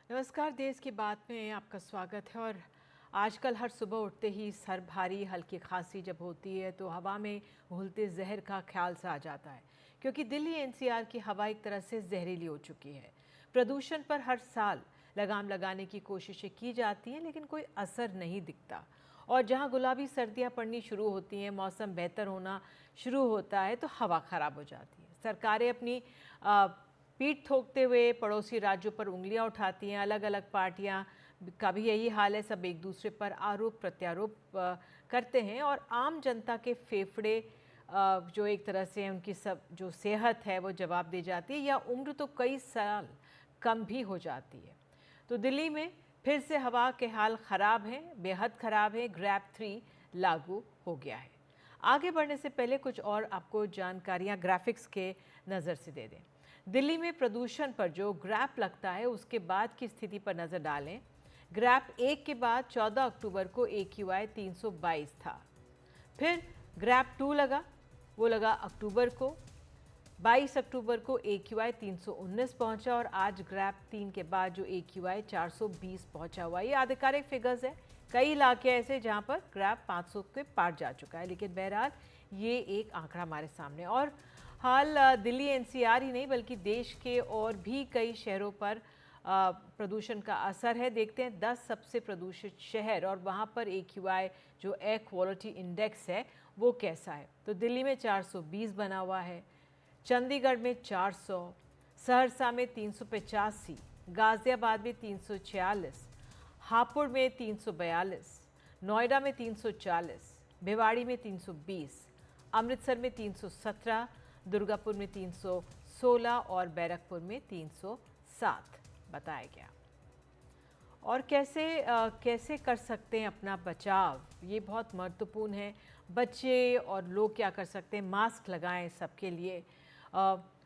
नमस्कार। देश की बात में आपका स्वागत है। और आजकल हर सुबह उठते ही सर भारी, हल्की खांसी जब होती है तो हवा में घुलते जहर का ख्याल सा आ जाता है, क्योंकि दिल्ली एनसीआर की हवा एक तरह से जहरीली हो चुकी है। प्रदूषण पर हर साल लगाम लगाने की कोशिशें की जाती हैं, लेकिन कोई असर नहीं दिखता। और जहां गुलाबी सर्दियां पड़नी शुरू होती हैं, मौसम बेहतर होना शुरू होता है, तो हवा खराब हो जाती है। सरकारें अपनी पीठ थोकते हुए पड़ोसी राज्यों पर उंगलियां उठाती हैं। अलग अलग पार्टियां का भी यही हाल है। सब एक दूसरे पर आरोप प्रत्यारोप करते हैं, और आम जनता के फेफड़े जो एक तरह से उनकी सब जो सेहत है वो जवाब दे जाती है, या उम्र तो कई साल कम भी हो जाती है। तो दिल्ली में फिर से हवा के हाल खराब हैं, बेहद खराब है। ग्रैप 3 लागू हो गया है। आगे बढ़ने से पहले कुछ और आपको जानकारियां ग्राफिक्स के नज़र से दे दें। दिल्ली में प्रदूषण पर जो ग्रैप लगता है उसके बाद की स्थिति पर नज़र डालें। ग्रैप 1 के बाद 14 अक्टूबर को AQI 322 था। फिर ग्रैप 2 लगा, वो लगा अक्टूबर को। 22 अक्टूबर को AQI 319 पहुंचा, और आज ग्रैप 3 के बाद जो AQI 420 पहुंचा हुआ। ये आधिकारिक फिगर्स है। कई इलाके ऐसे जहां पर ग्रैप 500 के पार जा चुका है, लेकिन बहरहाल ये एक आंकड़ा हमारे सामने। और हाल दिल्ली एनसीआर ही नहीं बल्कि देश के और भी कई शहरों पर प्रदूषण का असर है। देखते हैं 10 सबसे प्रदूषित शहर और वहां पर AQI जो एयर क्वालिटी इंडेक्स है वो कैसा है। तो दिल्ली में 420 बना हुआ है, चंडीगढ़ में 400, सहरसा में 385, गाजियाबाद में 346, हापुड़ में 342, नोएडा में 340, भिवाड़ी में 320, अमृतसर में 317, दुर्गापुर में 316 और बैरकपुर में 307 बताया गया। और कैसे कर सकते हैं अपना बचाव, ये बहुत महत्वपूर्ण है। बच्चे और लोग क्या कर सकते हैं, मास्क लगाएं सबके लिए।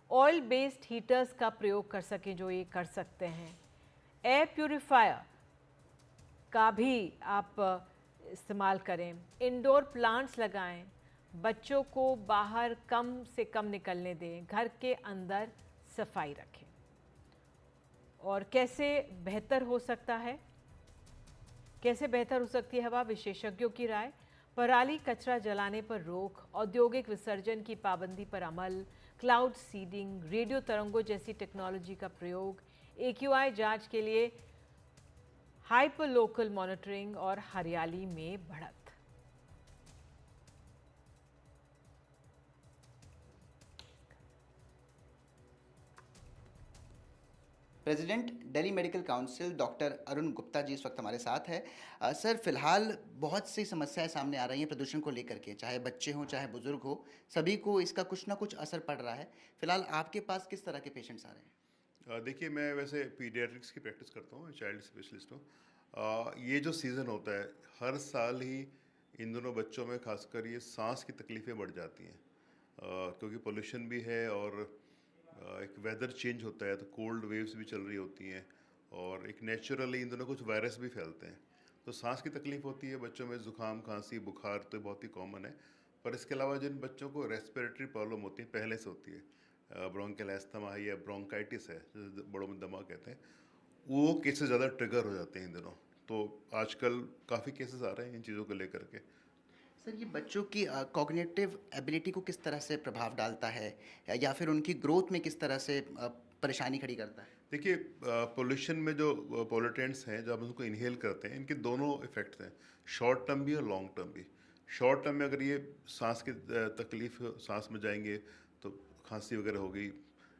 ऑयल बेस्ड हीटर्स का प्रयोग कर सकें जो ये कर सकते हैं। एयर प्यूरिफायर का भी आप इस्तेमाल करें। इंडोर प्लांट्स लगाएं। बच्चों को बाहर कम से कम निकलने दें। घर के अंदर सफाई रखें। और कैसे बेहतर हो सकता है, कैसे बेहतर हो सकती है हवा, विशेषज्ञों की राय। पराली कचरा जलाने पर रोक, औद्योगिक विसर्जन की पाबंदी पर अमल, क्लाउड सीडिंग, रेडियो तरंगों जैसी टेक्नोलॉजी का प्रयोग, AQI जांच के लिए हाइपर लोकल मॉनिटरिंग और हरियाली में बढ़त। President Delhi medical council doctor Arun Gupta ji इस वक्त हमारे साथ है। सर, फिलहाल बहुत सी समस्याएं सामने आ रही हैं प्रदूषण को लेकर के, चाहे बच्चे हों चाहे बुजुर्ग हो, सभी को इसका कुछ ना कुछ असर पड़ रहा है। फिलहाल आपके पास किस तरह के पेशेंट्स आ रहे हैं? देखिए, मैं वैसे पीडियाट्रिक्स की प्रैक्टिस करता हूँ, चाइल्ड स्पेशलिस्ट हूँ। ये जो सीज़न होता है, हर साल ही इन दोनों बच्चों में खासकर ये सांस की तकलीफ़ें बढ़ जाती हैं, क्योंकि पोल्यूशन भी है और एक वेदर चेंज होता है तो कोल्ड वेव्स भी चल रही होती हैं, और एक नेचुरली इन दोनों कुछ वायरस भी फैलते हैं। तो सांस की तकलीफ़ होती है बच्चों में, ज़ुकाम खांसी बुखार तो बहुत ही कॉमन है। पर इसके अलावा जिन बच्चों को रेस्पिरेटरी प्रॉब्लम होती है, पहले से होती है, ब्रोंकियल एस्थमा है या ब्रोंकाइटिस है, बड़ों में दमा कहते हैं, वो केसेस ज़्यादा ट्रिगर हो जाते हैं इन दिनों। तो आजकल काफ़ी केसेस आ रहे हैं इन चीज़ों को लेकर के। सर, ये बच्चों की कॉग्निटिव एबिलिटी को किस तरह से प्रभाव डालता है, या फिर उनकी ग्रोथ में किस तरह से परेशानी खड़ी करता है? देखिए, पोल्यूशन में जो पोल्यूटेंट्स हैं जो हम उसको इनहेल करते हैं, इनके दोनों इफ़ेक्ट्स हैं, शॉर्ट टर्म भी और लॉन्ग टर्म भी। शॉर्ट टर्म में अगर ये सांस की तकलीफ, सांस में जाएंगे तो खांसी वगैरह होगी,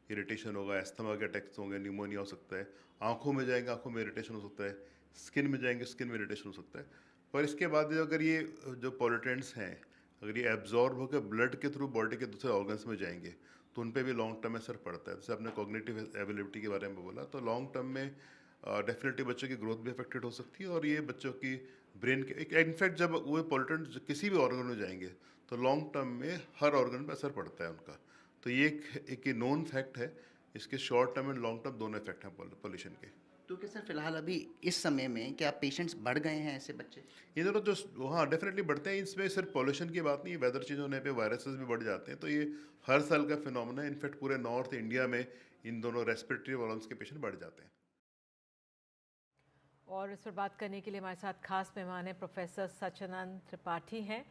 इरिटेशन होगा, एस्थमा के अटैक्स होंगे, निमोनिया हो सकता है। आंखों में जाएंगे, आंखों में इरिटेशन हो सकता है। स्किन में जाएंगे, स्किन में इरिटेशन हो सकता है। पर इसके बाद अगर ये जो पोल्यूटेंट्स हैं, अगर ये एब्जॉर्ब होकर ब्लड के थ्रू बॉडी के दूसरे ऑर्गन्स में जाएंगे तो उन पे भी लॉन्ग टर्म में असर पड़ता है। जैसे आपने कॉग्निटिव एबिलिटी के बारे में बोला, तो लॉन्ग टर्म में डेफिनेटली बच्चों की ग्रोथ भी अफेक्टेड हो सकती है, और ये बच्चों की ब्रेन के इनफैक्ट जब वो पोल्यूटेंट किसी भी ऑर्गन में जाएंगे तो लॉन्ग टर्म में हर ऑर्गन पे असर पड़ता है उनका। तो ये एक नोन फैक्ट है। इसके short term and long term दोनों इफेक्ट हैं पोल्यूशन के। तो क्या सर, फिलहाल अभी इस समय में क्या पेशेंट्स बढ़ गए हैं ऐसे बच्चे? ये दोनों जो, हाँ, डेफिनेटली बढ़ते हैं। इसमें सिर्फ पॉल्यूशन की बात नहीं है, वेदर चेंज होने पे वायरसेस भी बढ़ जाते हैं। तो ये हर साल का फिनोमेना है। इनफैक्ट पूरे नॉर्थ इंडिया में इन दोनों रेस्पिरेटरी प्रॉब्लम्स के पेशेंट बढ़ जाते हैं। और इस पर बात करने के लिए हमारे साथ खास मेहमान हैं प्रोफेसर सच्चिदानंद त्रिपाठी हैं,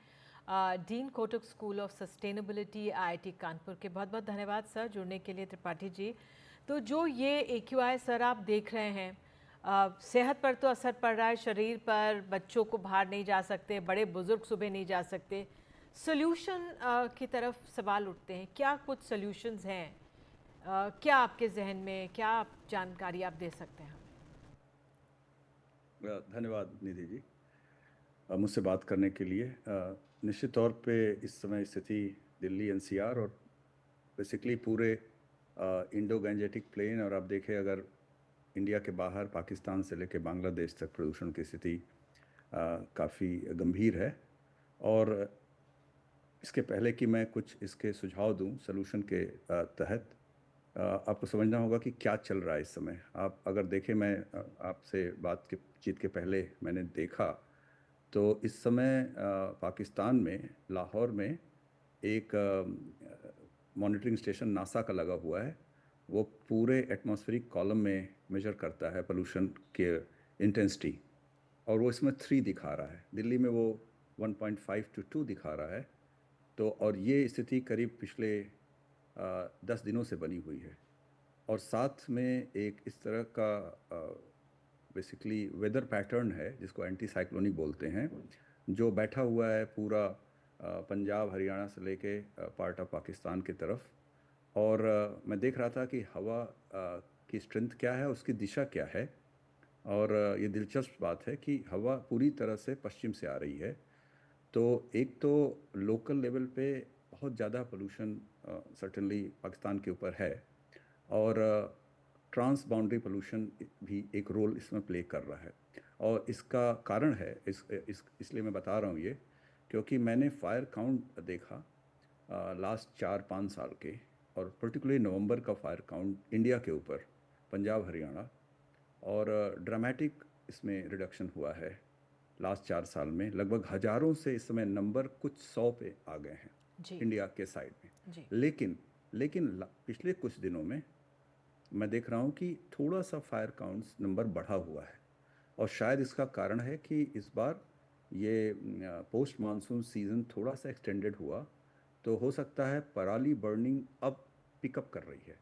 dean Kotak school of sustainability IIT Kanpur के। बहुत बहुत धन्यवाद सर जुड़ने के लिए त्रिपाठी जी। तो जो ये एक्यूआई सर आप देख रहे हैं, सेहत पर तो असर पड़ रहा है, शरीर पर, बच्चों को बाहर नहीं जा सकते, बड़े बुजुर्ग सुबह नहीं जा सकते। सोल्यूशन की तरफ सवाल उठते हैं, क्या कुछ सोल्यूशंस हैं? क्या आपके जहन में, क्या जानकारी आप दे सकते हैं? धन्यवाद निधि जी मुझसे बात करने के लिए। निश्चित तौर पे इस समय स्थिति दिल्ली एनसीआर और बेसिकली पूरे इंडो गैंजेटिक प्लेन, और आप देखें अगर इंडिया के बाहर पाकिस्तान से लेकर बांग्लादेश तक प्रदूषण की स्थिति काफ़ी गंभीर है। और इसके पहले कि मैं कुछ इसके सुझाव दूं सलूशन के तहत, आपको समझना होगा कि क्या चल रहा है इस समय। आप अगर देखें, मैं आपसे बातचीत के पहले मैंने देखा तो इस समय पाकिस्तान में लाहौर में एक मॉनिटरिंग स्टेशन नासा का लगा हुआ है। वो पूरे एटमॉस्फेरिक कॉलम में मेजर करता है पोल्यूशन के इंटेंसिटी, और वो इसमें 3 दिखा रहा है। दिल्ली में वो 1.5 to 2 दिखा रहा है। तो और ये स्थिति करीब पिछले 10 दिनों से बनी हुई है। और साथ में एक इस तरह का बेसिकली वेदर पैटर्न है जिसको एंटी साइक्लोनिक बोलते हैं, जो बैठा हुआ है पूरा पंजाब हरियाणा से लेके पार्ट ऑफ पाकिस्तान की तरफ। और मैं देख रहा था कि हवा की स्ट्रेंथ क्या है, उसकी दिशा क्या है। और ये दिलचस्प बात है कि हवा पूरी तरह से पश्चिम से आ रही है। तो एक तो लोकल लेवल पे बहुत ज़्यादा पोल्यूशन सर्टेनली पाकिस्तान के ऊपर है, और ट्रांस बाउंड्री पोल्यूशन भी एक रोल इसमें प्ले कर रहा है। और इसका कारण है इसलिए मैं बता रहा हूँ ये, क्योंकि मैंने फायर काउंट देखा लास्ट 4-5 साल के, और पर्टिकुलरली नवंबर का फायर काउंट इंडिया के ऊपर पंजाब हरियाणा, और ड्रामेटिक इसमें रिडक्शन हुआ है लास्ट 4 साल में। लगभग हज़ारों से इस समय नंबर कुछ 100 पे आ गए हैं इंडिया के साइड में जी। लेकिन पिछले कुछ दिनों में मैं देख रहा हूँ कि थोड़ा सा फायर काउंट्स नंबर बढ़ा हुआ है। और शायद इसका कारण है कि इस बार ये पोस्ट मानसून सीज़न थोड़ा सा एक्सटेंडेड हुआ, तो हो सकता है पराली बर्निंग अब पिकअप कर रही है।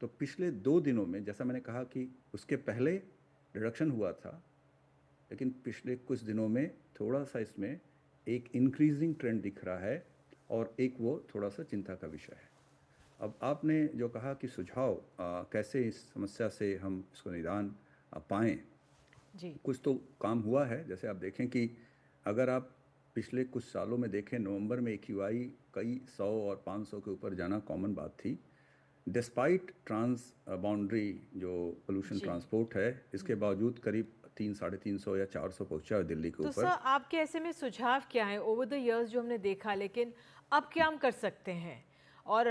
तो पिछले 2 दिनों में, जैसा मैंने कहा कि उसके पहले रिडक्शन हुआ था, लेकिन पिछले कुछ दिनों में थोड़ा सा इसमें एक इंक्रीजिंग ट्रेंड दिख रहा है, और एक वो थोड़ा सा चिंता का विषय है। अब आपने जो कहा कि सुझाव कैसे इस समस्या से हम इसको निदान पाएँ, जी। कुछ तो काम हुआ है। जैसे आप देखें कि अगर आप पिछले कुछ सालों में देखें, नवंबर में एक्यूआई कई 100 और 500 के ऊपर जाना कॉमन बात थी। डिस्पाइट ट्रांस बाउंड्री जो पोल्यूशन जी। ट्रांसपोर्ट है, इसके बावजूद करीब 300-350 या 400 पहुंचा है दिल्ली के तो ऊपर। सर आपके ऐसे में सुझाव क्या है? ओवर द इयर्स जो हमने देखा, लेकिन अब क्या हम कर सकते हैं? और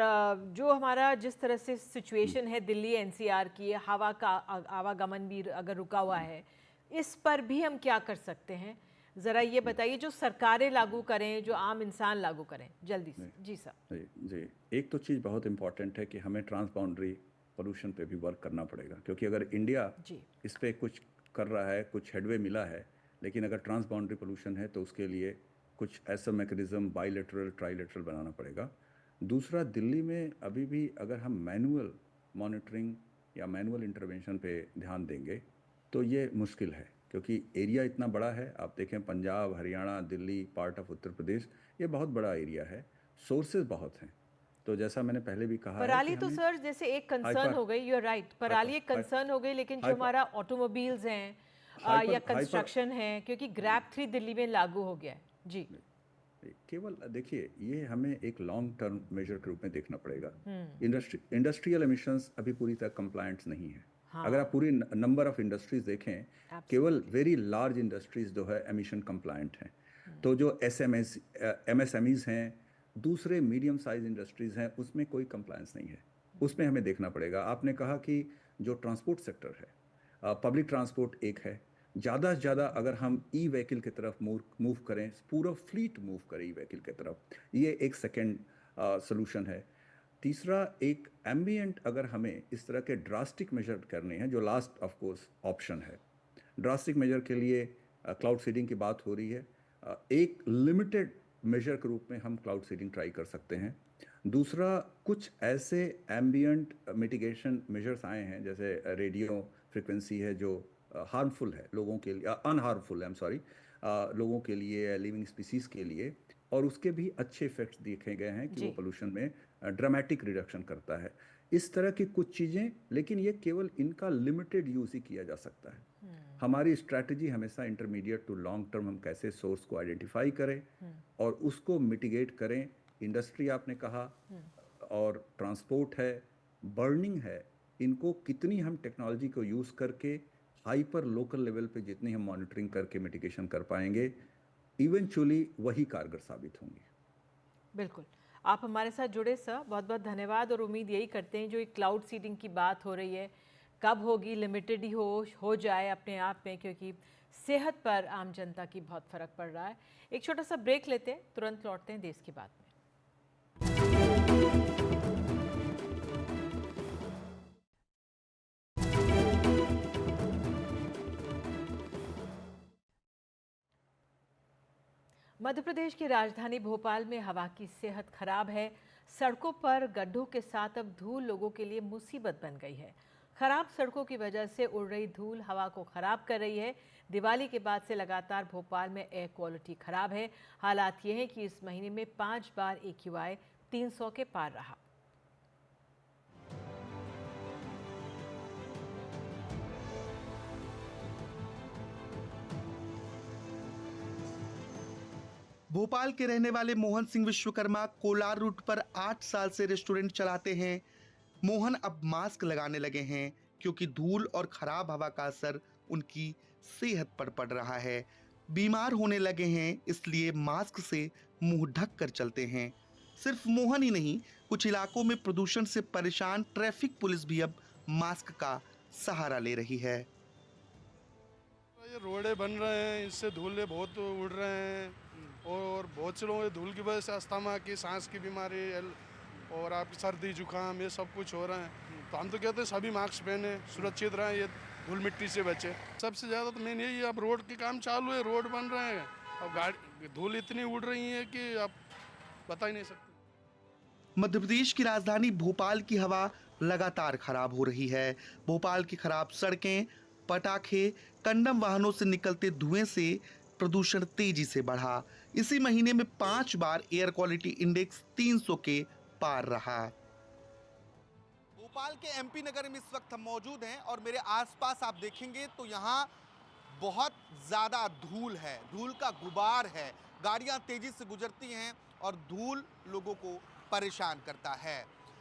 जो हमारा जिस तरह से सिचुएशन है दिल्ली एनसीआर की, हवा का आवागमन भी अगर रुका हुआ है, इस पर भी हम क्या कर सकते हैं? ज़रा ये बताइए, जो सरकारें लागू करें, जो आम इंसान लागू करें, जल्दी से। जी सर। जी, एक तो चीज़ बहुत इम्पॉर्टेंट है कि हमें ट्रांस बाउंड्री पोल्यूशन पे भी वर्क करना पड़ेगा, क्योंकि अगर इंडिया जी। इस पे कुछ कर रहा है, कुछ हेडवे मिला है, लेकिन अगर ट्रांस बाउंड्री पोल्यूशन है तो उसके लिए कुछ ऐसा मैकेनिज्म बाइलेटरल ट्राइलेटरल बनाना पड़ेगा। दूसरा, दिल्ली में अभी भी अगर हम मैनुअल मॉनिटरिंग या मैनुअल इंटरवेंशन पे ध्यान देंगे तो ये मुश्किल है, क्योंकि एरिया इतना बड़ा है। आप देखें पंजाब हरियाणा दिल्ली पार्ट ऑफ उत्तर प्रदेश, ये बहुत बड़ा एरिया है, सोर्सेज बहुत हैं। तो जैसा मैंने पहले भी कहा है कि पराली तो हमें सर जैसे एक कंसर्न हाइपर हो गई, यू आर राइट, पराली एक हाइपर कंसर्न हो गई, लेकिन जो हाइपर हमारा ऑटोमोबाइल्स हैं या हाइपर हाइपर कंस्ट्रक्शन है, क्योंकि ग्रैब 3 दिल्ली में लागू हो गया है। जी। केवल देखिए, ये हमें एक लॉन्ग टर्म मेजर के रूप में देखना पड़ेगा। इंडस्ट्रियल एमिशंस अभी पूरी तरह कंप्लायंट्स नहीं है। अगर आप पूरी नंबर ऑफ इंडस्ट्रीज देखें, केवल वेरी लार्ज इंडस्ट्रीज जो है एमिशन कंप्लायंट हैं। तो जो एमएसएमईज हैं, दूसरे मीडियम साइज इंडस्ट्रीज हैं, उसमें कोई कंप्लायंस नहीं है। उसमें हमें देखना पड़ेगा। आपने कहा कि जो ट्रांसपोर्ट सेक्टर है, पब्लिक ट्रांसपोर्ट एक है, ज़्यादा से ज़्यादा अगर हम ई व्हीकल की तरफ मूव करें, पूरा फ्लीट मूव करें ई व्हीकल की तरफ, ये एक सेकेंड सोल्यूशन है। तीसरा, एक एम्बियंट अगर हमें इस तरह के ड्रास्टिक मेजर करने हैं, जो लास्ट ऑफ कोर्स ऑप्शन है, ड्रास्टिक मेजर के लिए क्लाउड सीडिंग की बात हो रही है। एक लिमिटेड मेजर के रूप में हम क्लाउड सीडिंग ट्राई कर सकते हैं। दूसरा, कुछ ऐसे एम्बियंट मिटिगेशन मेजर्स आए हैं, जैसे रेडियो फ्रिक्वेंसी है जो हार्मफुल है लोगों के लिए, अनहार्मफुल है, आई एम सॉरी, लोगों के लिए, लिविंग स्पीसीज के लिए, और उसके भी अच्छे इफेक्ट्स देखे गए हैं कि वो जी। पोल्यूशन में ड्रामेटिक रिडक्शन करता है। इस तरह की कुछ चीज़ें, लेकिन ये केवल इनका लिमिटेड यूज़ ही किया जा सकता है। हमारी स्ट्रैटेजी हमेशा इंटरमीडिएट टू लॉन्ग टर्म हम कैसे सोर्स को आइडेंटिफाई करें और उसको मिटिगेट करें। इंडस्ट्री आपने कहा, और ट्रांसपोर्ट है, बर्निंग है, इनको कितनी हम टेक्नोलॉजी को यूज़ करके हाइपर लोकल लेवल पे जितनी हम मॉनिटरिंग करके मिटिगेशन कर पाएंगे, इवेंचुअली वही कारगर साबित होंगी। बिल्कुल, आप हमारे साथ जुड़े सर, बहुत बहुत धन्यवाद। और उम्मीद यही करते हैं जो ये क्लाउड सीडिंग की बात हो रही है, कब होगी, लिमिटेड ही हो जाए अपने आप में, क्योंकि सेहत पर आम जनता की बहुत फ़र्क पड़ रहा है। एक छोटा सा ब्रेक लेते हैं, तुरंत लौटते हैं देश की बात में। मध्य प्रदेश की राजधानी भोपाल में हवा की सेहत खराब है। सड़कों पर गड्ढों के साथ अब धूल लोगों के लिए मुसीबत बन गई है। खराब सड़कों की वजह से उड़ रही धूल हवा को खराब कर रही है। दिवाली के बाद से लगातार भोपाल में एयर क्वालिटी खराब है। हालात ये हैं कि इस महीने में 5 बार AQI 300 के पार रहा। भोपाल के रहने वाले मोहन सिंह विश्वकर्मा कोलार रूट पर 8 साल से रेस्टोरेंट चलाते हैं। मोहन अब मास्क लगाने लगे हैं क्योंकि धूल और खराब हवा का असर उनकी सेहत पर पड़ रहा है। बीमार होने लगे हैं, इसलिए मास्क से मुंह ढक कर चलते हैं। सिर्फ मोहन ही नहीं, कुछ इलाकों में प्रदूषण से परेशान ट्रैफिक पुलिस भी अब मास्क का सहारा ले रही है। ये रोडे बन रहे हैं, इससे धूल बहुत उड़ रहे हैं और बहुत से लोगों को धूल की वजह से अस्थमा की, सांस की बीमारी और आपकी सर्दी जुकाम ये सब कुछ हो रहा है। तो हम तो कहते हैं सभी मास्क पहने, सुरक्षित रहें, ये धूल मिट्टी से बचे। सबसे ज़्यादा तो मेन यही है, अब रोड के काम चालू है, रोड बन रहे हैं, अब गाड़ी धूल इतनी उड़ रही है कि आप बता ही नहीं सकते। मध्य प्रदेश की राजधानी भोपाल की हवा लगातार खराब हो रही है। भोपाल की खराब सड़कें, पटाखे, कंडम वाहनों से निकलते धुएं से प्रदूषण तेजी से बढ़ा। इसी महीने में 5 बार एयर क्वालिटी इंडेक्स 300 के पार रहा। भोपाल के MP नगर में इस वक्त हम मौजूद हैं और मेरे आसपास आप देखेंगे तो यहाँ बहुत ज्यादा धूल है, धूल का गुबार है। गाड़ियां तेजी से गुजरती हैं और धूल लोगों को परेशान करता है।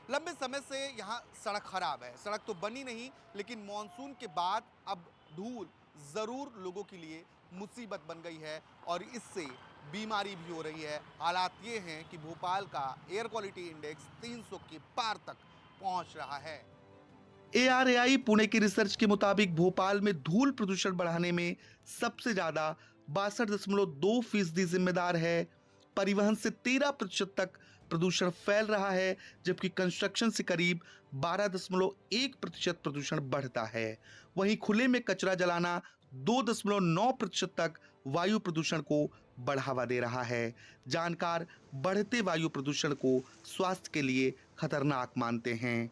लंबे समय से यहाँ सड़क खराब है, सड़क तो बनी नहीं, लेकिन मॉनसून के बाद अब धूल जरूर लोगों के लिए मुसीबत बन गई है और इससे बीमारी भी हो रही है। हालात ये हैं कि भोपाल का एयर क्वालिटी इंडेक्स 300 के पार तक पहुंच रहा है। ARAI पुणे की रिसर्च के मुताबिक भोपाल में धूल प्रदूषण बढ़ाने में सबसे ज्यादा 62.2% जिम्मेदार है। परिवहन से 13% तक प्रदूषण फैल रहा है, जबकि कंस्ट्रक्शन से करीब 12.1% प्रदूषण बढ़ता है। वहीं खुले में कचरा जलाना 2.9% तक वायु प्रदूषण को बढ़ावा दे रहा है। जानकार बढ़ते वायु प्रदूषण को स्वास्थ्य के लिए खतरनाक मानते हैं।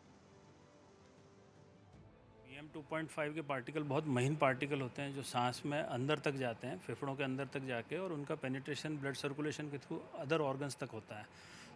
PM 2.5 के पार्टिकल बहुत महीन पार्टिकल होते हैं जो सांस में अंदर तक जाते हैं, फेफड़ों के अंदर तक जाके, और उनका पेनिट्रेशन ब्लड सर्कुलेशन के थ्रू अदर ऑर्गन्स तक होता है।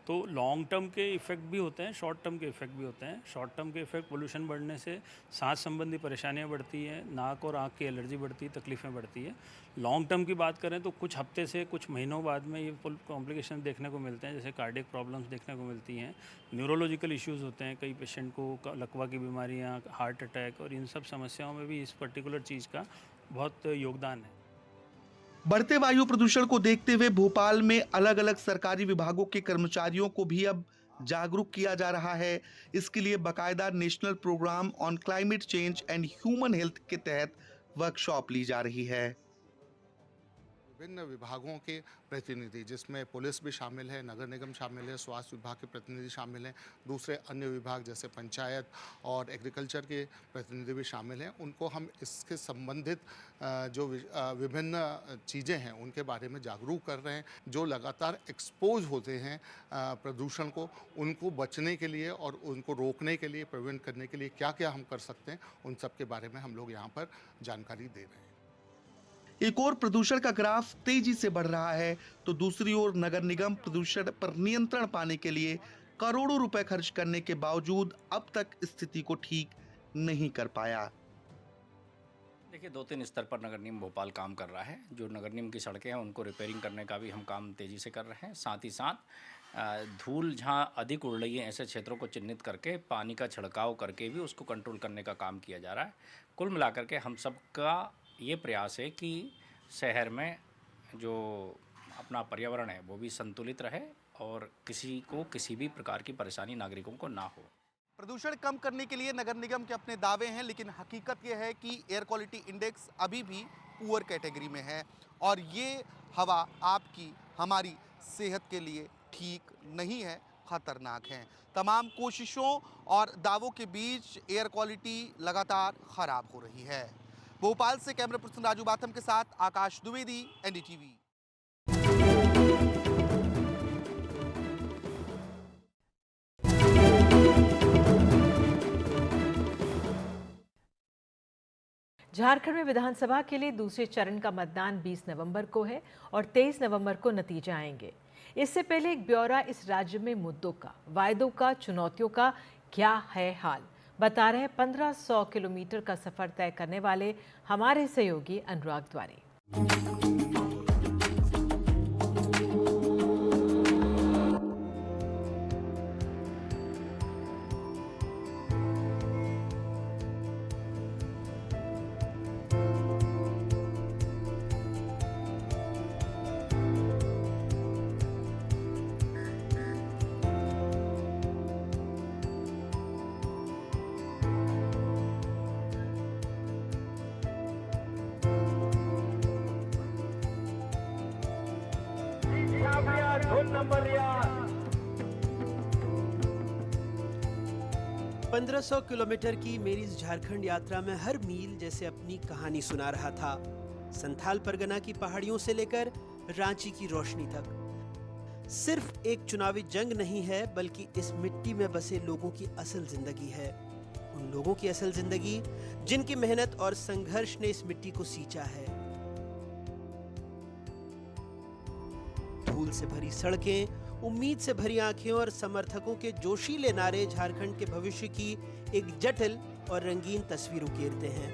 तो लॉन्ग टर्म के इफ़ेक्ट भी होते हैं, शॉर्ट टर्म के इफ़ेक्ट भी होते हैं। शॉर्ट टर्म के इफ़ेक्ट पोल्यूशन बढ़ने से सांस संबंधी परेशानियां बढ़ती हैं, नाक और आँख की एलर्जी बढ़ती है, तकलीफ़ें बढ़ती है। लॉन्ग टर्म की बात करें तो कुछ हफ्ते से कुछ महीनों बाद में ये कॉम्प्लिकेशन देखने को मिलते हैं, जैसे कार्डियक प्रॉब्लम्स देखने को मिलती हैं, न्यूरोलॉजिकल इश्यूज़ होते हैं, कई पेशेंट को लकवा की बीमारियाँ, हार्ट अटैक, और इन सब समस्याओं में भी इस पर्टिकुलर चीज़ का बहुत योगदान है। बढ़ते वायु प्रदूषण को देखते हुए भोपाल में अलग अलग सरकारी विभागों के कर्मचारियों को भी अब जागरूक किया जा रहा है। इसके लिए बाकायदा national programme on climate change and human health के तहत वर्कशॉप ली जा रही है। विभिन्न विभागों के प्रतिनिधि, जिसमें पुलिस भी शामिल है, नगर निगम शामिल है, स्वास्थ्य विभाग के प्रतिनिधि शामिल हैं, दूसरे अन्य विभाग जैसे पंचायत और एग्रीकल्चर के प्रतिनिधि भी शामिल हैं, उनको हम इसके संबंधित जो विभिन्न चीज़ें हैं उनके बारे में जागरूक कर रहे हैं। जो लगातार एक्सपोज होते हैं प्रदूषण को, उनको बचने के लिए और उनको रोकने के लिए, प्रिवेंट करने के लिए क्या क्या हम कर सकते हैं, उन सब के बारे में हम लोग यहाँ पर जानकारी दे रहे हैं। एक और प्रदूषण का ग्राफ तेजी से बढ़ रहा है तो दूसरी ओर नगर निगम प्रदूषण पर नियंत्रण पाने के लिए करोड़ों रुपए खर्च करने के बावजूद अब तक स्थिति को ठीक नहीं कर पाया। देखिए, 2-3 स्तर पर नगर निगम भोपाल काम कर रहा है। जो नगर निगम की सड़कें हैं उनको रिपेयरिंग करने का भी हम काम तेज़ी से कर रहे हैं। साथ ही साथ धूल जहाँ अधिक उड़ रही है ऐसे क्षेत्रों को चिन्हित करके पानी का छिड़काव करके भी उसको कंट्रोल करने का काम किया जा रहा है। कुल मिलाकर के हम सबका ये प्रयास है कि शहर में जो अपना पर्यावरण है वो भी संतुलित रहे और किसी को किसी भी प्रकार की परेशानी नागरिकों को ना हो। प्रदूषण कम करने के लिए नगर निगम के अपने दावे हैं, लेकिन हकीकत यह है कि एयर क्वालिटी इंडेक्स अभी भी पुअर कैटेगरी में है और ये हवा आपकी हमारी सेहत के लिए ठीक नहीं है, खतरनाक है। तमाम कोशिशों और दावों के बीच एयर क्वालिटी लगातार खराब हो रही है। भोपाल से कैमरा पर्सन राजू बाथम के साथ आकाश द्विवेदी, एनडीटीवी। झारखंड में विधानसभा के लिए दूसरे चरण का मतदान 20 नवंबर को है और 23 नवंबर को नतीजे आएंगे। इससे पहले एक ब्यौरा इस राज्य में मुद्दों का, वायदों का, चुनौतियों का क्या है हाल, बता रहे 1500 किलोमीटर का सफर तय करने वाले हमारे सहयोगी अनुराग द्वारे। नंबर 1500 किलोमीटर की मेरी इस झारखंड यात्रा में हर मील जैसे अपनी कहानी सुना रहा था। संथाल परगना की पहाड़ियों से लेकर रांची की रोशनी तक। सिर्फ एक चुनावी जंग नहीं है, बल्कि इस मिट्टी में बसे लोगों की असल जिंदगी है। उन लोगों की असल जिंदगी जिनकी मेहनत और संघर्ष ने इस मिट्टी को सींचा है। धूल से भरी सड़कें, उम्मीद से भरी आंखें और समर्थकों के जोशीले नारे झारखंड के भविष्य की एक जटिल और रंगीन तस्वीर उकेरते हैं।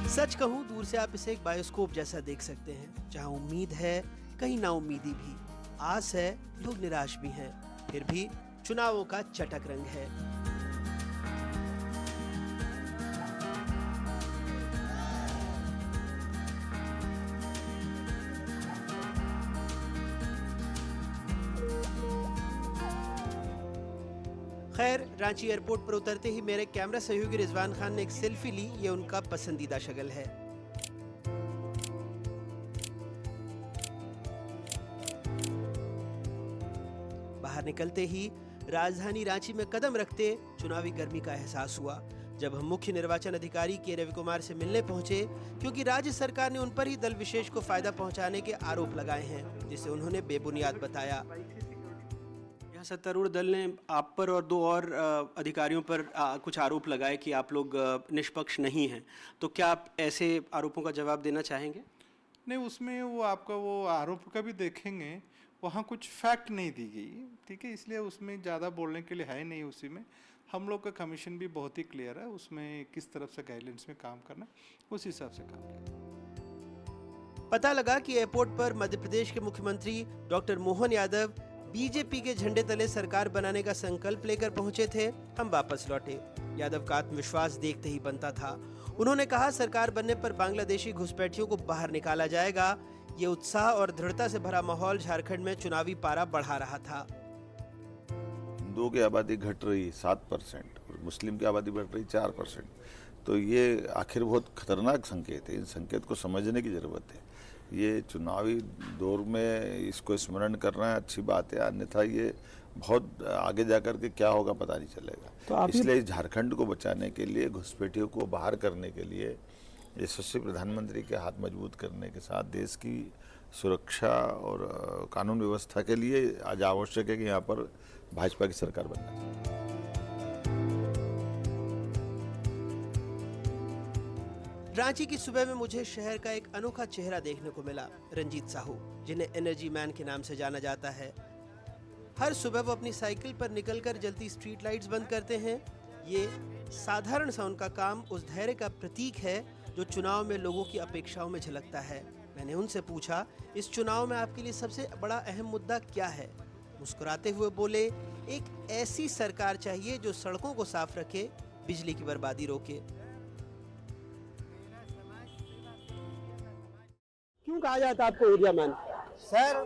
सच कहूं, दूर से आप इसे एक बायोस्कोप जैसा देख सकते हैं, जहां उम्मीद है, कहीं नाउम्मीदी भी, आस है, लोग निराश भी हैं, फिर भी चुनावों का चटक रंग है। खैर, रांची एयरपोर्ट पर उतरते ही मेरे कैमरा सहयोगी रिजवान खान ने एक सेल्फी ली। ये उनका पसंदीदा शक्ल है। बाहर निकलते ही राजधानी रांची में कदम रखते चुनावी गर्मी का एहसास हुआ जब हम मुख्य निर्वाचन अधिकारी के रवि कुमार से मिलने पहुंचे, क्योंकि राज्य सरकार ने उन पर ही दल विशेष को फायदा पहुंचाने के आरोप लगाए हैं, जिसे उन्होंने बेबुनियाद बताया। यह सत्तारूढ़ दल ने आप पर और दो और अधिकारियों पर कुछ आरोप लगाए कि आप लोग निष्पक्ष नहीं हैं, तो क्या आप ऐसे आरोपों का जवाब देना चाहेंगे? नहीं, उसमें वो आपका वो आरोप का भी देखेंगे, वहाँ कुछ फैक्ट नहीं दी गई, ठीक है, इसलिए उसमें ज़्यादा बोलने के लिए है नहीं। उसी में हम लोग का कमीशन भी बहुत ही क्लियर है, उसमें किस तरफ से गाइडलाइंस में काम करना, उस हिसाब से काम करना। पता लगा कि एयरपोर्ट पर मध्य प्रदेश के मुख्यमंत्री डॉक्टर मोहन यादव बीजेपी के झंडे तले सरकार बनाने का संकल्प लेकर पहुंचे थे। हम वापस लौटे। यादव का आत्मविश्वास देखते ही बनता था। उन्होंने कहा, सरकार बनने पर बांग्लादेशी घुसपैठियों को बाहर निकाला जाएगा। ये उत्साह और दृढ़ता से भरा माहौल झारखंड में चुनावी पारा बढ़ा रहा था। हिंदुओं की आबादी घट रही 7% और मुस्लिम की आबादी बढ़ रही 4%, तो ये आखिर बहुत खतरनाक संकेत है। इन संकेत को समझने की ज़रूरत है। ये चुनावी दौर में इसको स्मरण करना अच्छी बात है, अन्यथा ये बहुत आगे जाकर के क्या होगा पता नहीं चलेगा। तो इसलिए झारखंड को बचाने के लिए, घुसपैठियों को बाहर करने के लिए, यशस्वी प्रधानमंत्री के हाथ मजबूत करने के साथ देश की सुरक्षा और कानून व्यवस्था के लिए आज आवश्यक है कि यहाँ पर भाजपा की सरकार बनना चाहिए। रांची की सुबह में मुझे शहर का एक अनोखा चेहरा देखने को मिला, रंजीत साहू, जिन्हें एनर्जी मैन के नाम से जाना जाता है। हर सुबह वो अपनी साइकिल पर निकलकर जलती स्ट्रीट लाइट्स बंद करते हैं। ये साधारण सा उनका काम उस धैर्य का प्रतीक है जो चुनाव में लोगों की अपेक्षाओं में झलकता है। मैंने उनसे पूछा, इस चुनाव में आपके लिए सबसे बड़ा अहम मुद्दा क्या है? मुस्कुराते हुए बोले, एक ऐसी सरकार चाहिए जो सड़कों को साफ रखे, बिजली की बर्बादी रोके। क्यों कहा जाता है आपको एरिया मैन? सर,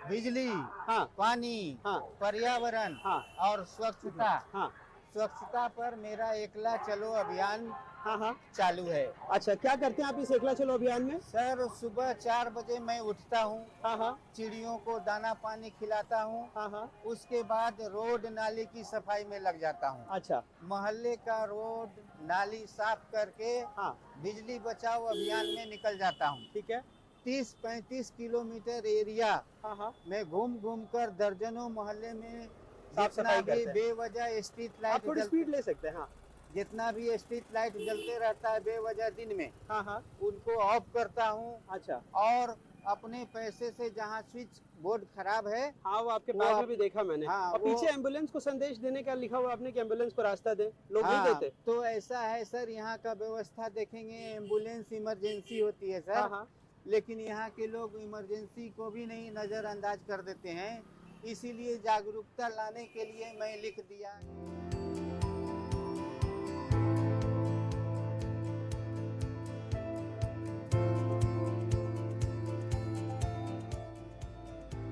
बिजली, हाँ, पानी, हाँ, पर्यावरण, हाँ, और स्वच्छता, हाँ, स्वच्छता पर मेरा एकला चलो अभियान हाँ, हाँ, चालू है। अच्छा, क्या करते हैं आप इस एकला चलो अभियान में? सर, सुबह 4 बजे मैं उठता हूँ, हाँ, हाँ, चिड़ियों को दाना पानी खिलाता हूँ, हाँ, हाँ, उसके बाद रोड नाली की सफाई में लग जाता हूँ। अच्छा, मोहल्ले का रोड नाली साफ करके हाँ, बिजली बचाओ अभियान में निकल जाता हूँ। ठीक है, 30-35 किलोमीटर एरिया हाँ, हाँ, में घूम घूम कर दर्जनों मोहल्ले में साफ जितना सफाई भी करते हैं। बेवजह स्ट्रीट आप लाइट थोड़ी स्पीड ले सकते हैं। हाँ, जितना भी स्ट्रीट लाइट जलते रहता है बेवजह दिन में, हाँ, हाँ, उनको ऑफ करता हूँ। अच्छा, और अपने पैसे से जहाँ स्विच बोर्ड खराब है, हाँ, वो आपके वो बैग में आप- भी देखा मैंने। हाँ, और वो- पीछे एम्बुलेंस को संदेश देने का लिखा हुआ आपने कि एम्बुलेंस को रास्ता दे, लोग हाँ, नहीं देते। तो ऐसा है सर, यहाँ का व्यवस्था देखेंगे, एम्बुलेंस इमरजेंसी होती है सर, हाँ, हाँ, लेकिन यहाँ के लोग इमरजेंसी को भी नहीं नजरअंदाज कर देते हैं। इसीलिए जागरूकता लाने के लिए मैं लिख दिया।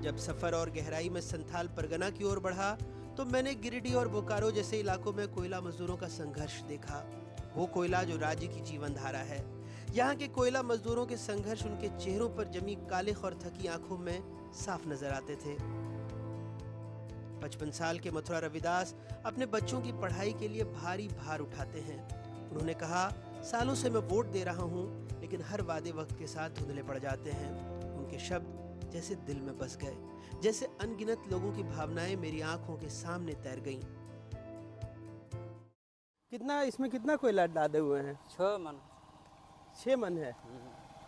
जब सफर और गहराई में संथाल परगना की ओर बढ़ा तो मैंने गिरिडीह और बोकारो जैसे इलाकों में कोयला मजदूरों का संघर्ष देखा। वो कोयला जो राज्य की जीवन धारा है। यहाँ के कोयला मजदूरों के संघर्ष उनके चेहरों पर जमी काले और थकी आंखों में साफ नजर आते थे। 55 साल के मथुरा रविदास अपने बच्चों की पढ़ाई के लिए भारी भार उठाते हैं। उन्होंने कहा, सालों से मैं वोट दे रहा हूँ, लेकिन हर वादे वक्त के साथ धुंधले पड़ जाते हैं। उनके शब्द जैसे दिल में बस गए, जैसे अनगिनत लोगों की भावनाएं मेरी आंखों के सामने तैर गईं। इसमें कितना कोयला डाले हुए हैं? 6 मन। 6 मन है।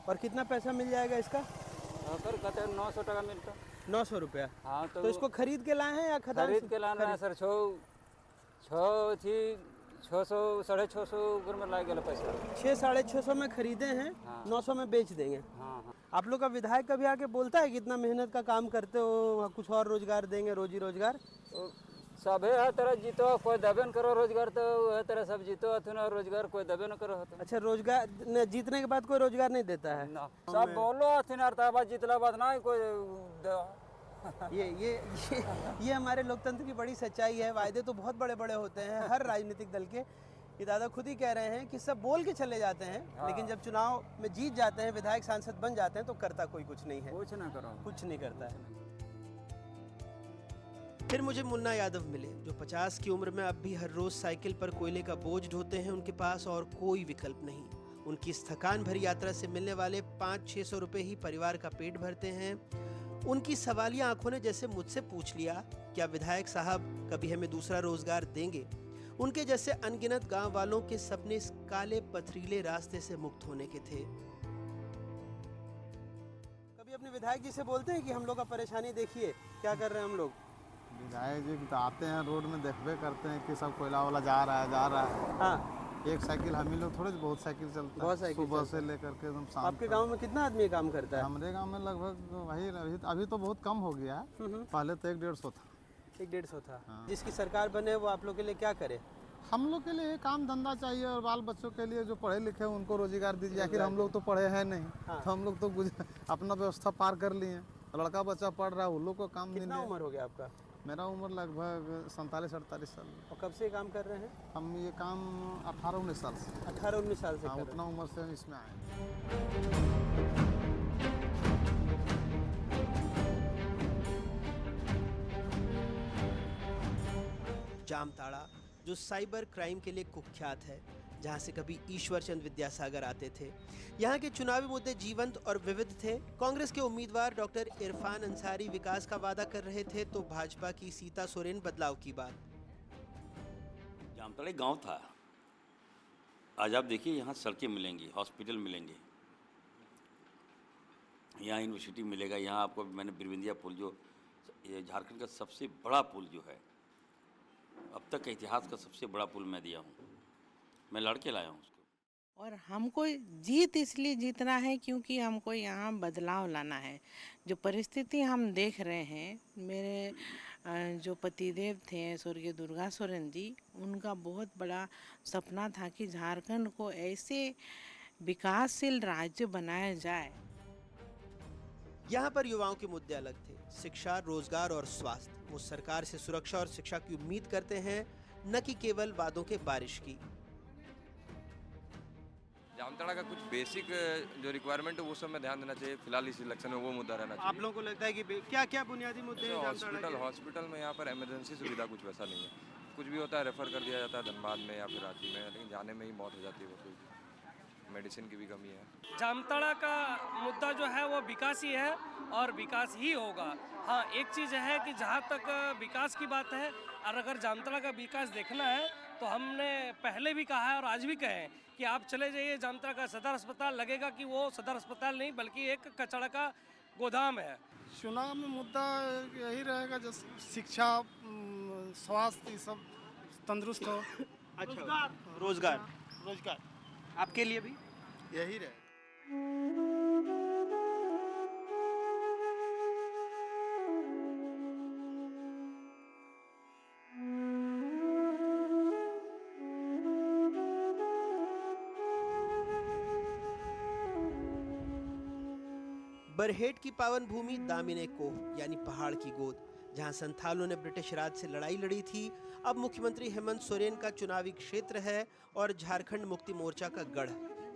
और कितना पैसा मिल जाएगा इसका? सर कहते हैं 900 टका मिलता। 900 रुपया। हाँ, तो इसको खरीद के लाए हैं या खदान खरीद के लाना है सर। 600-650 घर में लाए गए पैसा। 600-650 में खरीदे हैं। हाँ। 900 में बेच देंगे। हाँ, हाँ। आप लोग का विधायक कभी आके बोलता है कि इतना मेहनत का काम करते हो, कुछ और रोजगार देंगे, रोजी रोजगार? तो सब है तरह जीतो, कोई दबे न करो रोजगार, तो है तरह सब जीतो अथुन और रोजगार कोई दबे न करो। अच्छा, रोजगार जीतने के बाद कोई रोजगार नहीं देता है? ना, सब बोलो अथुन अर्थात जीतला बात ना कोई ये हमारे लोकतंत्र की बड़ी सच्चाई है। वायदे तो बहुत बड़े बड़े होते हैं हर राजनीतिक दल के। ये दादा खुद ही कह रहे हैं कि सब बोल के चले जाते हैं, हाँ। लेकिन जब चुनाव में जीत जाते हैं, विधायक सांसद बन जाते हैं, तो करता कोई कुछ नहीं है। कुछ ना करो, कुछ नहीं करता है। फिर मुझे मुन्ना यादव मिले, जो 50 की उम्र में अब भी हर रोज साइकिल पर कोयले का बोझ ढोते हैं। उनके पास और कोई विकल्प नहीं। उनकी इस थकान भरी यात्रा से मिलने वाले 500-600 रुपए ही परिवार का पेट भरते हैं। उनकी सवालिया आंखों ने जैसे मुझसे पूछ लिया, क्या विधायक साहब कभी हमें दूसरा रोजगार देंगे? उनके जैसे अनगिनत गांव वालों के सपने इस काले पथरीले रास्ते से मुक्त होने के थे। कभी अपने विधायक जी से बोलते हैं कि हम लोग का परेशानी देखिए, क्या कर रहे हैं हम लोग? विधायक जी तो आते हैं, रोड में देखबे करते हैं कि सब कोयला वाला जा रहा है। हाँ, एक साइकिल हम ही लोग थोड़े बहुत साइकिल चलता है, बहुत साइकिल सुबह चलता से लेकर के एकदम शाम आपके तक। गांव में कितना आदमी काम करता है? हमारे गांव में लगभग वही अभी तो बहुत कम हो गया है। पहले तो 100-150 था। 100-150 था। हाँ। जिसकी सरकार बने वो आप लोग के लिए क्या करे? हम लोग के लिए काम धंधा चाहिए और बाल बच्चों के लिए जो पढ़े लिखे हैं उनको रोजगार दीजिए। आखिर हम लोग तो पढ़े हैं नहीं, तो हम लोग तो अपना व्यवस्था पार कर लिए। लड़का बच्चा पढ़ रहा है, उन लोग को काम कितना उम्र हो गया आपका? मेरा उम्र लगभग 47-48 साल। और कब से काम कर रहे हैं? हम ये काम 18-19 साल से। 18-19 साल से हाँ, कर रहे उतना उम्र से हम इसमें आए। जामताड़ा जो साइबर क्राइम के लिए कुख्यात है, जहां से कभी ईश्वर चंद विद्यासागर आते थे। यहाँ के चुनावी मुद्दे जीवंत और विविध थे। कांग्रेस के उम्मीदवार डॉक्टर इरफान अंसारी विकास का वादा कर रहे थे तो भाजपा की सीता सोरेन बदलाव की बात। जामताड़ा गांव था, आज आप देखिए यहाँ सड़कें मिलेंगी, हॉस्पिटल मिलेंगे, यहाँ यूनिवर्सिटी मिलेगा, यहाँ आपको मैंने बिरबिंदिया पुल जो ये झारखंड का सबसे बड़ा पुल जो है, अब तक का इतिहास का सबसे बड़ा पुल मैं दिया हूँ, मैं लड़के लाया हूँ उसको। और हमको जीत इसलिए जीतना है क्योंकि हमको यहाँ बदलाव लाना है। जो परिस्थिति हम देख रहे हैं, मेरे जो पतिदेव थे स्वर्गीय दुर्गा सोरेन जी, उनका बहुत बड़ा सपना था कि झारखंड को ऐसे विकासशील राज्य बनाया जाए। यहाँ पर युवाओं के मुद्दे अलग थे, शिक्षा, रोजगार और स्वास्थ्य। वो सरकार से सुरक्षा और शिक्षा की उम्मीद करते हैं, न कि केवल वादों के बारिश की। जामताड़ा का कुछ बेसिक जो रिक्वायरमेंट है वो सब में ध्यान देना चाहिए। फिलहाल इस इलेक्शन में वो मुद्दा रहना चाहिए। आप लोगों को लगता है कि क्या क्या बुनियादी मुद्दे हैं जामताड़ा के? हॉस्पिटल में यहाँ पर इमरजेंसी सुविधा कुछ वैसा नहीं है। कुछ भी होता है रेफर कर दिया जाता है धनबाद में या फिर रांची में, लेकिन जाने में ही मौत हो जाती है। वो कोई मेडिसिन की भी कमी है। जामताड़ा का मुद्दा जो है वो विकास ही है और विकास ही होगा। हाँ, एक चीज़ है कि जहाँ तक विकास की बात है, और अगर जामताड़ा का विकास देखना है तो हमने पहले भी कहा है और आज भी कहें कि आप चले जाइए जामताड़ा का सदर अस्पताल, लगेगा कि वो सदर अस्पताल नहीं बल्कि एक कचरा का गोदाम है। चुनाव में मुद्दा यही रहेगा जैसे शिक्षा, स्वास्थ्य, ये सब तंदुरुस्त हो। अच्छा, रोजगार आपके लिए भी यही रहे। बरहेट की पावन भूमि दामिने कोह यानी पहाड़ की गोद, जहां संथालों ने ब्रिटिश राज से लड़ाई लड़ी थी, अब मुख्यमंत्री हेमंत सोरेन का चुनावी क्षेत्र है और झारखंड मुक्ति मोर्चा का गढ़।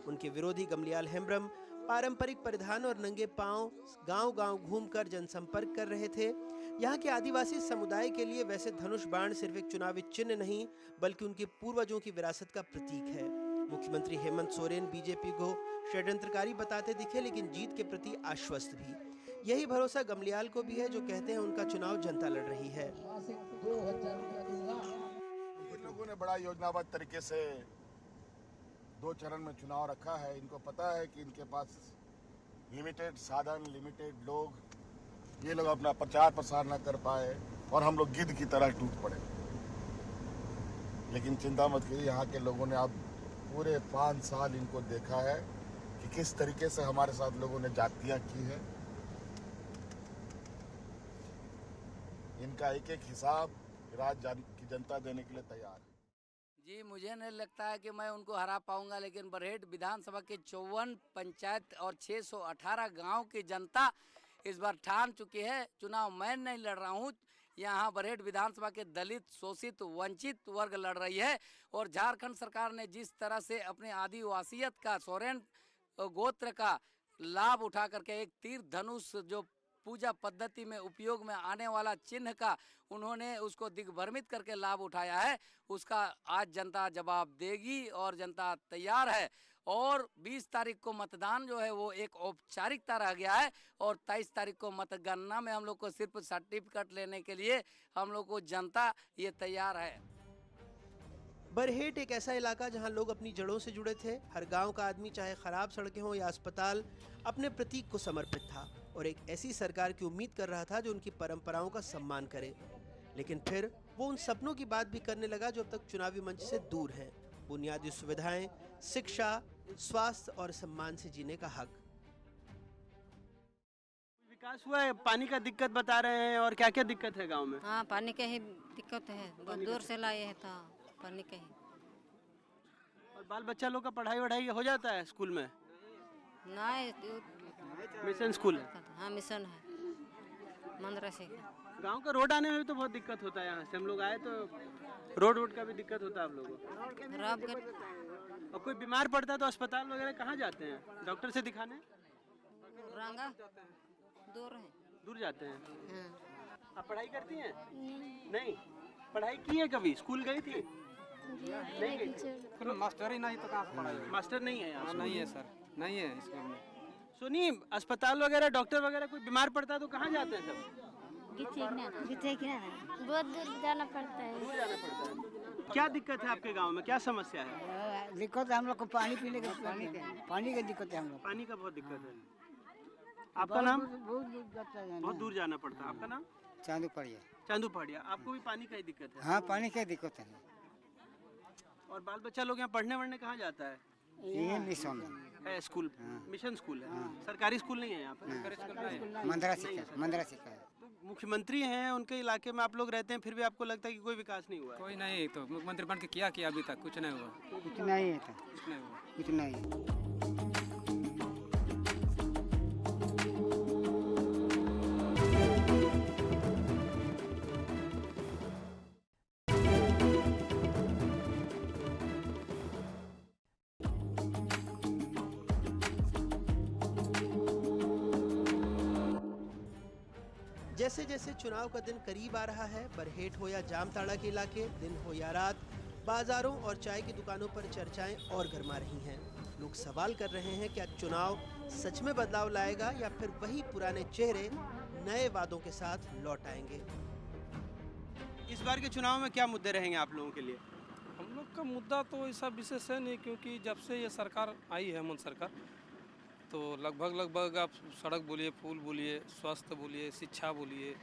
उनके विरोधी गमलियाल हेम्ब्रम पारंपरिक परिधान और नंगे पांव गांव-गांव घूमकर जनसंपर्क कर रहे थे। यहाँ के आदिवासी समुदाय के लिए वैसे धनुष बाण सिर्फ एक चुनावी चिन्ह नहीं बल्कि उनके पूर्वजों की विरासत का प्रतीक है। मुख्यमंत्री हेमंत सोरेन बीजेपी को षड्यंत्रकारी बताते दिखे, लेकिन जीत के प्रति आश्वस्त भी। यही भरोसा गमलियाल को भी है, जो कहते हैं उनका चुनाव जनता लड़ रही है। इन लोगों ने बड़ा योजनाबद्ध तरीके से 2 चरण में चुनाव रखा है। इनको पता है कि इनके पास लिमिटेड साधन, लिमिटेड लोग, ये लोग अपना प्रचार प्रसार न कर पाए और हम लोग गिद्ध की तरह टूट पड़े। लेकिन चिंता मत कीजिए, यहाँ के लोगों ने अब पूरे 5 साल इनको देखा है कि किस तरीके से हमारे साथ लोगों ने जातियाँ की है। इनका एक एक हिसाब राज्य की जनता देने के लिए तैयार है। जी, मुझे नहीं लगता है कि मैं उनको हरा पाऊंगा, लेकिन बरहेट विधानसभा के 54 पंचायत और 618 गांव की जनता इस बार ठान चुकी है। चुनाव मैं नहीं लड़ रहा हूं, यहाँ बरहेट विधानसभा के दलित, शोषित, वंचित वर्ग लड़ रही है। और झारखंड सरकार ने जिस तरह से अपने आदिवासियत का, सोरेन गोत्र का लाभ उठा करके एक तीर धनुष जो पूजा पद्धति में उपयोग में आने वाला चिन्ह का उन्होंने उसको दिग्भ्रमित करके लाभ उठाया है, उसका आज जनता जवाब देगी और जनता तैयार है। और 20 तारीख को मतदान जो है वो एक औपचारिकता रह गया है और 23 तारीख को मतगणना में हम लोग को सिर्फ सर्टिफिकेट लेने के लिए हम लोग को जनता ये तैयार है। बरहेट एक ऐसा इलाका जहां लोग अपनी जड़ों से जुड़े थे। हर गांव का आदमी, चाहे खराब सड़कें हो या अस्पताल, अपने प्रतीक को समर्पित था और एक ऐसी सरकार की उम्मीद कर रहा था जो उनकी परंपराओं का सम्मान करे। लेकिन फिर वो उन सपनों की बात भी करने लगा जो अब तक चुनावी मंच से दूर हैं। बुनियादी सुविधाएं, शिक्षा, स्वास्थ्य और सम्मान से जीने का हक। विकास हुआ है, पानी का दिक्कत बता रहे हैं, और क्या क्या दिक्कत है गांव में? हाँ, पानी का ही दिक्कत है, बहुत दूर से लाए हैं तो पानी का ही। और बाल बच्चा लोग का पढ़ाई वढ़ाई हो जाता है स्कूल में? नहीं, मिशन स्कूल है? हाँ, मिशन है, मदरसे का। गांव का रोड आने में भी तो बहुत दिक्कत होता है। यहाँ से हम लोग आए तो रोड का भी दिक्कत होता है आप लोगों को। और कोई बीमार पड़ता है तो अस्पताल वगैरह कहाँ जाते हैं डॉक्टर से दिखाने? दूर जाते हैं। आप पढ़ाई करती हैं? नहीं। पढ़ाई की है कभी? स्कूल गई थी? नहीं गई। मास्टर ही नहीं तो कहाँ से पढ़ाई? मास्टर नहीं है यहाँ? नहीं है सर, नहीं है स्कूल में। सुनिए, अस्पताल वगैरह डॉक्टर वगैरह कोई बीमार पड़ता है तो कहाँ जाते हैं सब? बहुत दूर जाना पड़ता है। दूर जाना पड़ता है। क्या दिक्कत है आपके गांव में? क्या समस्या है? दिक्कत है हम लोग को पानी पीने की, पानी की दिक्कत है हम लोग। पानी का बहुत दिक्कत है। आपका नाम? बहुत दूर जाना पड़ता है। आपका नाम? चांदू पड़िया। चांदू पड़िया। आपको भी पानी का ही दिक्कत है? हाँ, पानी की दिक्कत है। और बाल बच्चा लोग यहाँ पढ़ने वढ़ने कहाँ जाता है? ये मिशन है स्कूल। मिशन स्कूल है। सरकारी स्कूल नहीं है यहाँ पर? मंदरा सिखा है। तो मुख्यमंत्री हैं, उनके इलाके में आप लोग रहते हैं, फिर भी आपको लगता है कि कोई विकास नहीं हुआ? कोई नहीं, तो मुख्यमंत्री बन के क्या किया अभी तक? कुछ नहीं हुआ। कुछ नहीं है, कुछ नहीं हुआ। कुछ नहीं। जैसे जैसे चुनाव का दिन करीब आ रहा है, बरहेट हो या जामताड़ा के इलाके, दिन हो या रात, बाजारों और चाय की दुकानों पर चर्चाएं और गर्मा रही हैं। लोग सवाल कर रहे हैं क्या चुनाव सच में बदलाव लाएगा या फिर वही पुराने चेहरे नए वादों के साथ लौट आएंगे। इस बार के चुनाव में क्या मुद्दे रहेंगे आप लोगों के लिए? हम लोग का मुद्दा तो ऐसा विशेष है नहीं, क्योंकि जब से ये सरकार आई है, हेमंत सरकार, तो लगभग आप सड़क बोलिए, पुल बोलिए, स्वास्थ्य बोलिए, शिक्षा बोलिए,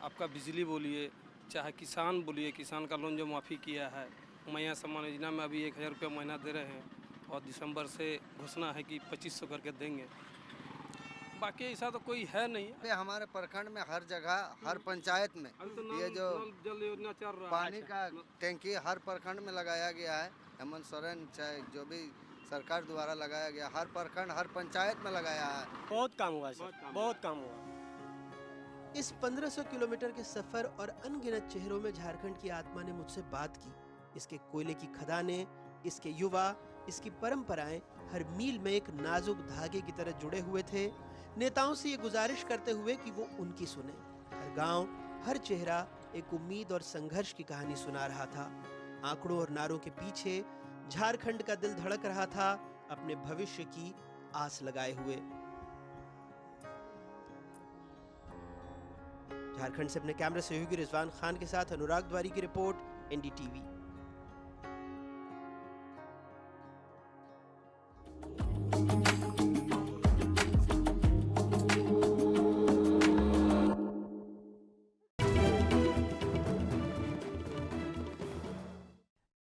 आपका बिजली बोलिए, चाहे किसान बोलिए, किसान का लोन जो माफ़ी किया है, मैया सम्मान योजना में अभी 1000 रुपये महीना दे रहे हैं और दिसंबर से घोषणा है कि 2500 करके देंगे। बाकी ऐसा तो कोई है नहीं। हमारे प्रखंड में हर जगह, हर पंचायत में ये जो जल योजना चल रहा है, पानी का टैंकी हर प्रखंड में लगाया गया है। हेमंत सोरेन चाहे जो भी सरकार द्वारा लगाया गया, हर प्रखंड, हर पंचायत में लगाया है। बहुत काम हुआ सर, बहुत काम हुआ। इस 1500 किलोमीटर के सफर और अनगिनत चेहरों में झारखंड की आत्मा ने मुझसे बात की। इसके कोयले की खदानें, इसके युवा, इसकी परंपराएं हर मील में एक नाजुक धागे की तरह जुड़े हुए थे। नेताओं से ये गुजारिश करते हुए कि वो उनकी सुने। हर गांव, हर चेहरा एक उम्मीद और संघर्ष की कहानी सुना रहा था। आंकड़ों और नारों के पीछे झारखंड का दिल धड़क रहा था, अपने भविष्य की आस लगाए हुए। झारखंड से अपने कैमरा सहयोगी रिजवान खान के साथ अनुराग द्वारी की रिपोर्ट, एनडीटीवी।